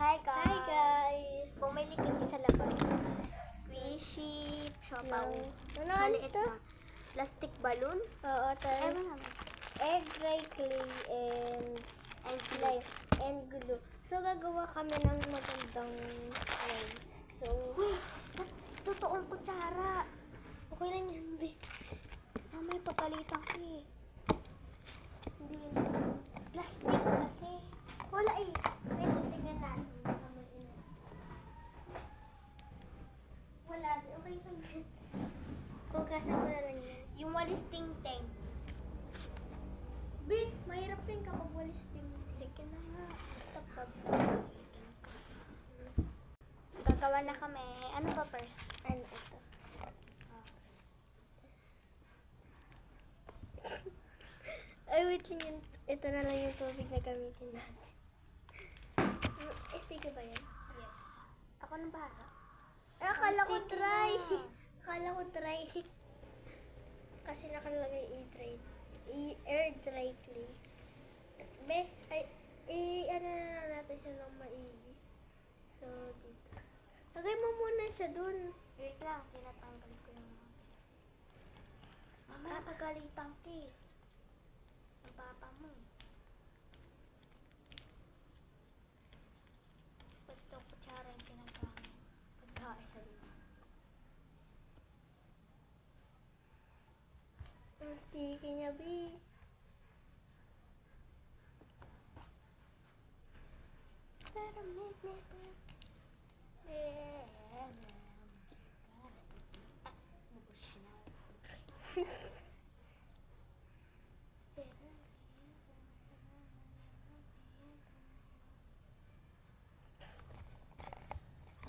Hi guys! Hi guys! Bumili kami sa labas. Squishy, siopaw. Ano Maliit ito? lang. Plastic balloon. Oo, tapos Ewan naman. egg dry clay and slime and glue. So, gagawa kami ng magandang slime. So, Uy! Totoong kutsara. okay lang yan, be. Mamay papalitan ko eh. Hindi yun. Plastic kasi. Wala eh. Wait, tingnan natin. Wala, okay lang yan. Kugasan ko na lang yan. Yung walis ting-ting. Be, mahirap yun kapag walis din. Sige na nga. Basta pag gagawa na kami. Ano ba first? Ano ito? Ay, wait lang yun. Ito na lang yung tubig na gamitin natin. Sticky ba yan? Yes. Ako na bahala. Ay, akala ko Sticky dry. na. Akala ko dry. Kasi nakalagay air dry clay. Be, ano na lang natin siya ng maigi. So, dito. Lagay mo muna siya dun. Wait lang. Tinatanggal ko yung mamaya pagalitan ka eh. Ang papa mo eh. Ba't ito kutsara yung ginagamit? Pagkain sa lima. Ang sticky niya, be. Pero make me feel.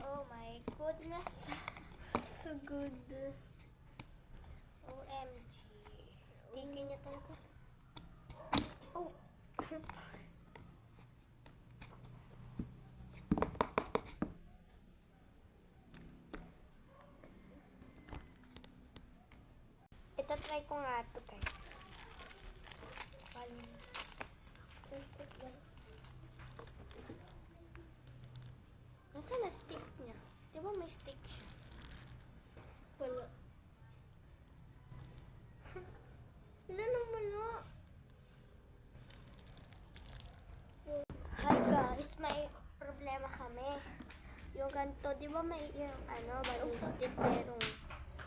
Oh my goodness. So good. OMG. Sticky niya talaga. Oh. Ito try ko nga ito guys. Nasaan na stick niya? Di ba may stick siya? Wala. Wala naman na. Hi guys, may problema kami. Yung ganito, di ba may yung balloon stick merong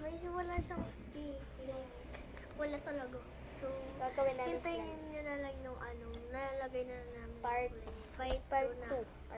May wala siyang stick. Wala talaga. So, gagawin namin hintayin slime. nyo na lang yung nalalagay na namin. Part Fight part na. 2.